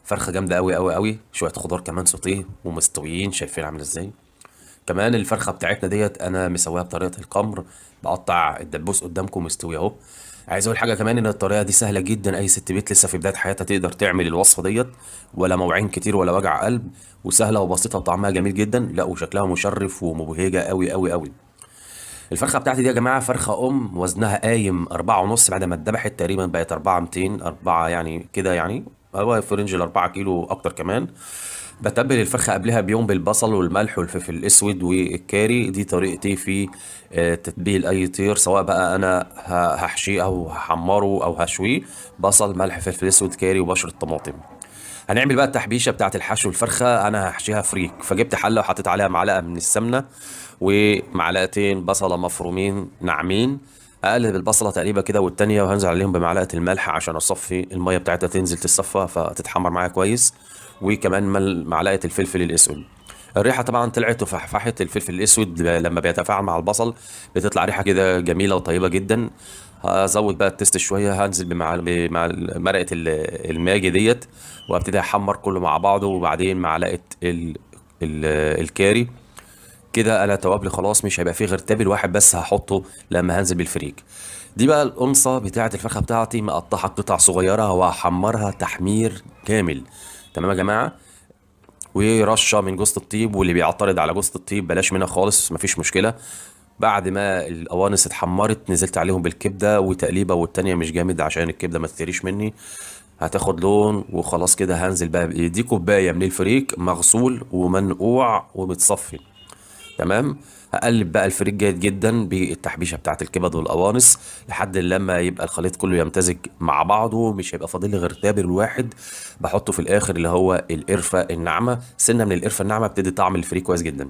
فرخه جامده قوي قوي قوي، شويه خضار كمان سوتيه ومستويين، شايفين عامل ازاي. كمان الفرخه بتاعتنا ديت انا مسويها بطريقه القمر، بقطع الدبوس قدامكم مستوي اهو. عايز اقول حاجه كمان، ان الطريقه دي سهله جدا، اي ست بيت لسه في بدايه حياتها تقدر تعمل الوصفه ديت، ولا موعين كتير ولا وجع قلب، وسهله وبسيطه وطعمها جميل جدا، لا وشكلها مشرف ومبهجه قوي قوي قوي. الفرخه بتاعتي دي يا جماعه فرخه وزنها قايم 4.5، بعد ما اتذبحت تقريبا بقت 4 200 4 يعني كده، يعني هو في رينج ال 4 كيلو اكتر كمان. بتبل الفرخه قبلها بيوم بالبصل والملح والفلفل الاسود والكاري، دي طريقتي في تتبيل اي طير، سواء بقى انا هحشيه او هحمره او هشويه. بصل ملح فلفل اسود كاري وبشره طماطم. هنعمل بقى التحبيشه بتاعه الحشو الفرخه، انا هحشيها فريك، فجبت حله وحطيت عليها معلقه من السمنه ومعلقتين بصله مفرومين ناعمين. اقلب البصله تقريبا كده والتانيه، وهنزل عليهم بمعلقه الملح عشان اصفي الميه بتاعتها، تنزل تتصفى فتتحمر معايا كويس. وكمان معلقه الفلفل الاسود. الريحه طبعا طلعت وفحفحت، الفلفل الاسود لما بيتفاعل مع البصل بتطلع ريحه كده جميله وطيبه جدا. هزود بقى التست شويه، هنزل مرقه الماجي ديت، وابتدي احمر كله مع بعضه، وبعدين معلقه ال الكاري. كده انا توابلي خلاص، مش هيبقى فيه غير تابل واحد بس هحطه لما هنزل بالفريك. دي بقى القنصه بتاعه الفرخه بتاعتي، مقطعها قطع صغيره وهحمرها تحمير كامل. تمام يا جماعه. ورشه من جوز الطيب، واللي بيعترض على جوز الطيب بلاش منها خالص، مفيش مشكله. بعد ما القوانص اتحمرت نزلت عليهم بالكبده وتقليبه، والتانيه مش جامد عشان الكبده ما تتهريش مني. هتاخد لون وخلاص كده، هنزل بقى دي كوبايه من الفريك مغسول ومنقوع ومتصفي. تمام. هقلب بقى الفريك جيد جدا بالتحبيشه بتاعت الكبد والقوانص، لحد لما يبقى الخليط كله يمتزج مع بعضه، مش هيبقى فاضل لي غير تابل واحد بحطه في الاخر، اللي هو القرفه الناعمه، سنه من القرفه الناعمه بتدي طعم الفريك كويس جدا.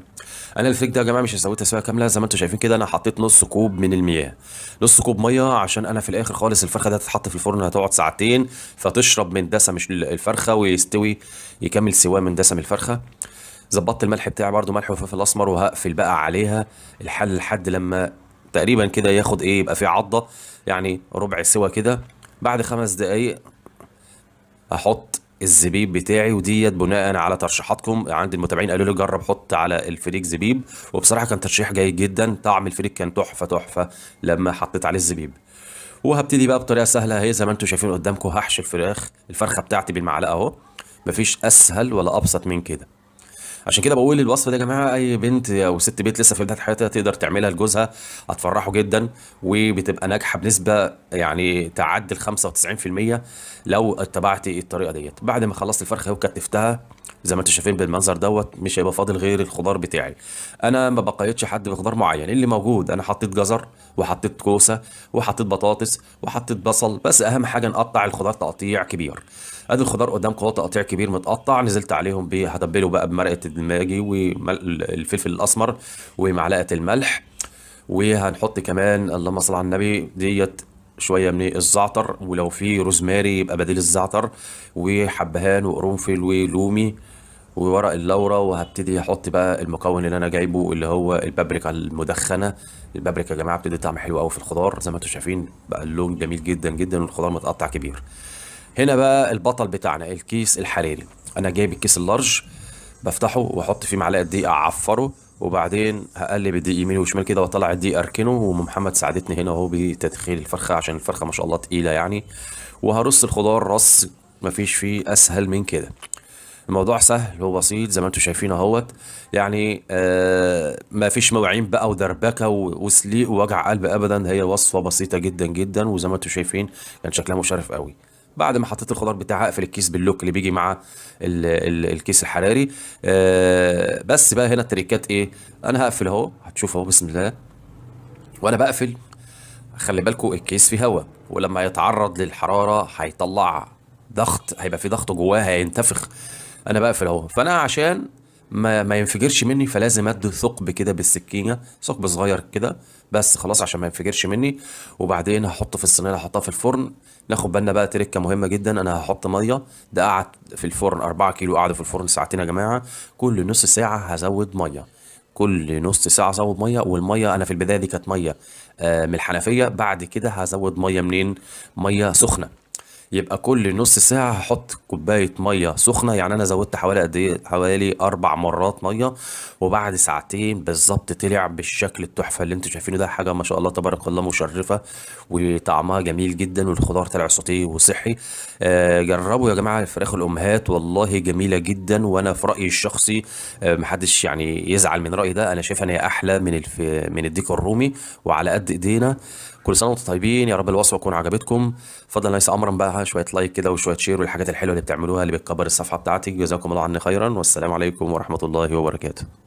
انا الفريك ده يا جماعه مش هسويه تسويه كامله، زي ما انتم شايفين كده انا حطيت نص كوب من المياه. نص كوب ميه، عشان انا في الاخر خالص الفرخه دي هتتحط في الفرن، هتقعد ساعتين، فتشرب من دسم مش الفرخه ويستوي، يكمل سواه من دسم الفرخه. ظبطت الملح بتاعي برضو، ملح وفلفل اسمر، وهقفل بقى عليها الحل لحد لما تقريبا كده ياخد ايه، يبقى فيه عضه، يعني ربع سوا كده. بعد 5 دقايق هحط الزبيب بتاعي، وديت بناء على ترشيحاتكم، عند المتابعين قالوا لي جرب حط على الفريك زبيب، وبصراحه كان ترشيح جيد جدا، طعم الفريك كان تحفه تحفه لما حطيت عليه الزبيب. وهبتدي بقى بطريقه سهله اهي، زي ما انتم شايفين قدامكم، هحشي الفرخه بتاعتي بالمعلقه اهو. مفيش اسهل ولا ابسط من كده. عشان كده بقول الوصفه دي يا جماعه، اي بنت او ست بيت لسه في بدايه حياتها تقدر تعملها لجوزها، هتفرحه جدا، وبتبقى ناجحه بنسبه يعني تعدي ال 95% لو اتبعتي الطريقه ديت. بعد ما خلصت الفرخه وكتفتها زي ما انتم شايفين بالمنظر دوت، مش هيبقى فاضل غير الخضار بتاعي. انا ما بقيتش حد بخضار معين، اللي موجود انا حطيت جزر وحطيت كوسه وحطيت بطاطس وحطيت بصل، بس اهم حاجه نقطع الخضار تقطيع كبير. ادي الخضار قدامكم اهو، تقطيع كبير متقطع، نزلت عليهم هتبله بقى بمرقه الماجي والفلفل الاسمر ومعلقه الملح. وهنحط كمان اللهم صل على النبي ديت شويه من الزعتر، ولو في روزماري يبقى بديل الزعتر، وحبهان وقرنفل ولومي وورق اللورا. وهبتدي احط بقى المكون اللي انا جايبه، اللي هو البابريكا المدخنه. البابريكا يا جماعه بتدي طعم حلو قوي في الخضار، زي ما انتم شايفين بقى اللون جميل جدا جدا، والخضار متقطع كبير. هنا بقى البطل بتاعنا الكيس الحراري. انا جايب الكيس اللارج، بفتحه واحط فيه معلقه دقيق اعفره، وبعدين هقلب الدقيق يمين وشمال كده واطلع الدقيق اركنه. وام محمد ساعدتني هنا اهو بتدخين الفرخه، عشان الفرخه ما شاء الله تقيله يعني. وهرص الخضار رص، مفيش فيه اسهل من كده. الموضوع سهل وبسيط زي ما انتم شايفين اهوت. يعني ما فيش مواعين بقى ودربكه وسليق ووجع قلب ابدا، هي وصفه بسيطه جدا جدا، وزي ما انتم شايفين كان شكلها مشرف قوي. بعد ما حطيت الخضار بتاعي اقفل الكيس باللوك اللي بيجي مع الكيس الحراري. بس بقى هنا التريكات ايه. انا هقفل اهو، هتشوف اهو بسم الله. وانا بقفل خلي بالكوا الكيس فيه هواء، ولما يتعرض للحرارة هيطلع ضغط، هيبقى في ضغط جواه هينتفخ. انا بقفل اهو، فانا عشان ما ينفجرش مني، فلازم ادي ثقب كده بالسكينه، ثقب صغير كده بس خلاص عشان ما ينفجرش مني. وبعدين هحطه في الصينيه، هحطها في الفرن. ناخد بالنا بقى تركه مهمه جدا، انا هحط ميه. ده قعد في الفرن 4 كيلو، قعدوا في الفرن ساعتين يا جماعه. كل نص ساعه هزود ميه، كل نص ساعة ازود مية. والمية انا في البداية دي كانت مية من الحنفية، بعد كده هزود مية منين؟ مية سخنة. يبقى كل نص ساعة هحط كوباية مية سخنة. يعني أنا زودت حوالي قد إيه؟ حوالي 4 مرات مية. وبعد ساعتين بالظبط طلع بالشكل التحفة اللي انتوا شايفينه ده. حاجة ما شاء الله تبارك الله مشرفة، وطعمها جميل جدا، والخضار طلع سوتيه وصحي. جربوا يا جماعة الفراخ الأمهات، والله جميلة جدا. وأنا في رأيي الشخصي محدش يعني يزعل من رأيي ده، أنا شايف إن هي أحلى من الديك الرومي، وعلى قد إيدينا. كل سنة وانتم طيبين، يا رب الوصفة تكون عجبتكم. فضلا ليس امرا بقى، شويه لايك كده وشويه شير، والحاجات الحلوه اللي بتعملوها اللي بتكبر الصفحه بتاعتي. جزاكم الله عني خيرا، والسلام عليكم ورحمه الله وبركاته.